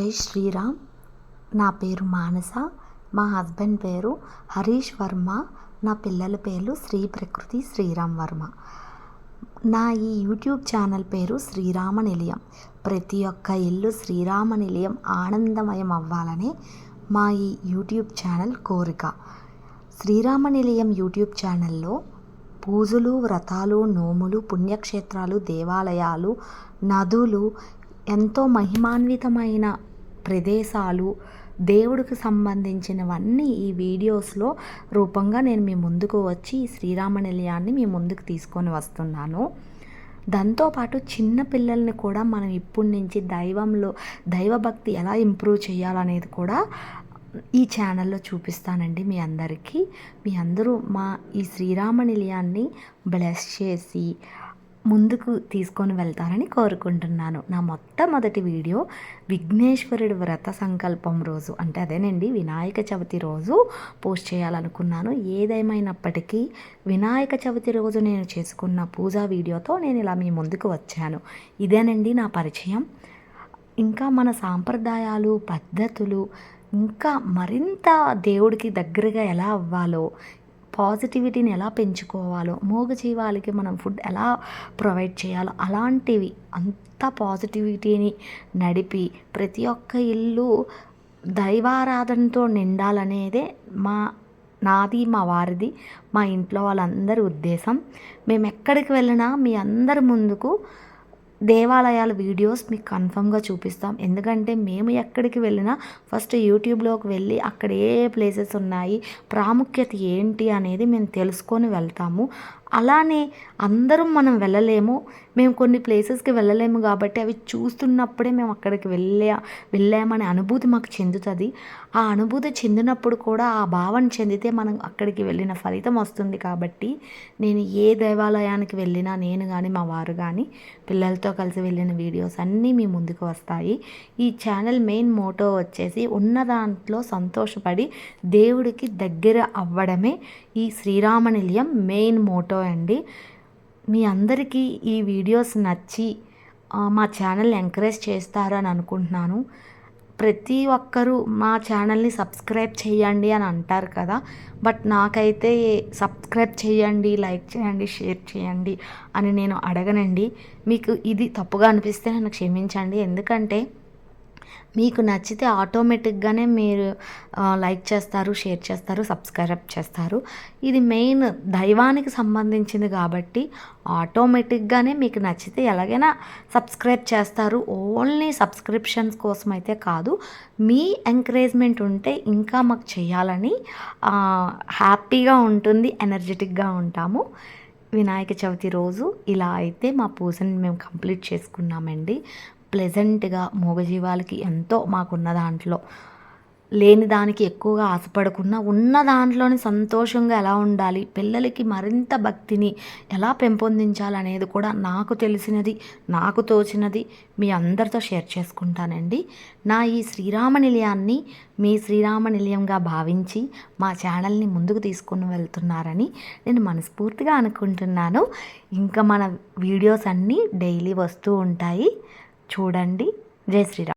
జై శ్రీరామ్. నా పేరు మానస. మా హస్బెండ్ పేరు హరీష్ వర్మ. నా పిల్లల పేర్లు శ్రీ ప్రకృతి, శ్రీరామ్ వర్మ. నా ఈ యూట్యూబ్ ఛానల్ పేరు శ్రీరామ నిలయం. ప్రతి ఒక్క ఇల్లు శ్రీరామ నిలయం ఆనందమయం అవ్వాలని మా ఈ యూట్యూబ్ ఛానల్ కోరిక. శ్రీరామ నిలయం యూట్యూబ్ ఛానల్లో పూజలు, వ్రతాలు, నోములు, పుణ్యక్షేత్రాలు, దేవాలయాలు, నదులు, ఎంతో మహిమాన్వితమైన ప్రదేశాలు, దేవుడికి సంబంధించినవన్నీ ఈ వీడియోస్లో రూపంగా నేను మీ ముందుకు వచ్చి ఈ శ్రీరామ నిలయాన్ని మీ ముందుకు తీసుకొని వస్తున్నాను. దాంతోపాటు చిన్న పిల్లల్ని కూడా మనం ఇప్పటి నుంచి దైవభక్తి ఎలా ఇంప్రూవ్ చేయాలనేది కూడా ఈ ఛానల్లో చూపిస్తానండి మీ అందరికీ. మీ అందరూ మా ఈ శ్రీరామ నిలయాన్ని బ్లెస్ చేసి ముందుకు తీసుకొని వెళ్తారని కోరుకుంటున్నాను. నా మొట్టమొదటి వీడియో విఘ్నేశ్వరుడి వ్రత సంకల్పం రోజు, అంటే అదేనండి వినాయక చవితి రోజు పోస్ట్ చేయాలనుకున్నాను. ఏదేమైనప్పటికీ వినాయక చవితి రోజు నేను చేసుకున్న పూజా వీడియోతో నేను ఇలా మీ ముందుకు వచ్చాను. ఇదేనండి నా పరిచయం. ఇంకా మన సాంప్రదాయాలు, పద్ధతులు, ఇంకా మరింత దేవుడికి దగ్గరగా ఎలా అవ్వాలో, పాజిటివిటీని ఎలా పెంచుకోవాలో, మూగజీవాలకి మనం ఫుడ్ ఎలా ప్రొవైడ్ చేయాలో, అలాంటివి అంత పాజిటివిటీని నడిపి ప్రతి ఒక్క ఇల్లు దైవారాధనతో నిండాలనేదే నాది, మా వారిది, మా ఇంట్లో వాళ్ళందరి ఉద్దేశం. మేము ఎక్కడికి వెళ్ళినా మీ అందరి ముందుకు దేవాలయాల వీడియోస్ మీకు కన్ఫర్మ్గా చూపిస్తాం. ఎందుకంటే మేము ఎక్కడికి వెళ్ళినా ఫస్ట్ యూట్యూబ్లోకి వెళ్ళి అక్కడ ఏ ప్లేసెస్ ఉన్నాయి, ప్రాముఖ్యత ఏంటి అనేది మేము తెలుసుకొని వెళ్తాము. అలానే అందరం మనం వెళ్ళలేము, మేము కొన్ని ప్లేసెస్కి వెళ్ళలేము కాబట్టి అవి చూస్తున్నప్పుడే మేము అక్కడికి వెళ్ళామనే అనుభూతి మాకు చెందుతుంది. ఆ అనుభూతి చెందినప్పుడు కూడా ఆ భావన చెందితే మనం అక్కడికి వెళ్ళిన ఫలితం వస్తుంది. కాబట్టి నేను ఏ దేవాలయానికి వెళ్ళినా నేను కానీ మా వారు కానీ పిల్లలతో కలిసి వెళ్ళిన వీడియోస్ అన్నీ మీ ముందుకు వస్తాయి. ఈ ఛానల్ మెయిన్ మోటో వచ్చేసి ఉన్న దాంట్లో సంతోషపడి దేవుడికి దగ్గర అవ్వడమే ఈ శ్రీరామ నిలయం మెయిన్ మోటో అండి. మీ అందరికీ ఈ వీడియోస్ నచ్చి మా ఛానల్ని ఎంకరేజ్ చేస్తారని అనుకుంటున్నాను. ప్రతి ఒక్కరూ మా ఛానల్ని సబ్స్క్రైబ్ చేయండి అని అంటారు కదా, బట్ నాకైతే సబ్స్క్రైబ్ చేయండి, లైక్ చేయండి, షేర్ చేయండి అని నేను అడగనండి. మీకు ఇది తప్పుగా అనిపిస్తే నన్ను క్షమించండి. ఎందుకంటే మీకు నచ్చితే ఆటోమేటిక్గానే మీరు లైక్ చేస్తారు, షేర్ చేస్తారు, సబ్స్క్రైబ్ చేస్తారు. ఇది మెయిన్ దైవానికి సంబంధించింది కాబట్టి ఆటోమేటిక్గానే మీకు నచ్చితే ఎలాగైనా సబ్స్క్రైబ్ చేస్తారు. ఓన్లీ సబ్స్క్రిప్షన్స్ కోసం అయితే కాదు, మీ ఎంకరేజ్మెంట్ ఉంటే ఇంకా మాకు చేయాలని హ్యాపీగా ఉంటుంది, ఎనర్జెటిక్గా ఉంటాము. వినాయక చవితి రోజు ఇలా అయితే మా పూజని మేము కంప్లీట్ చేసుకున్నామండి. ప్లెజెంట్గా మూగజీవాలకి ఎంతో మాకున్న దాంట్లో లేని దానికి ఎక్కువగా ఆశపడకుండా ఉన్న దాంట్లోని సంతోషంగా ఎలా ఉండాలి, పిల్లలకి మరింత భక్తిని ఎలా పెంపొందించాలనేది కూడా నాకు తెలిసినది, నాకు తోచినది మీ అందరితో షేర్ చేసుకుంటానండి. నా ఈ శ్రీరామ నిలయాన్ని మీ శ్రీరామ నిలయంగా భావించి మా ఛానల్ని ముందుకు తీసుకుని వెళ్తున్నారని నేను మనస్ఫూర్తిగా అనుకుంటున్నాను. ఇంకా మన వీడియోస్ అన్నీ డైలీ వస్తూ ఉంటాయి, చూడండి. జై శ్రీరామ్.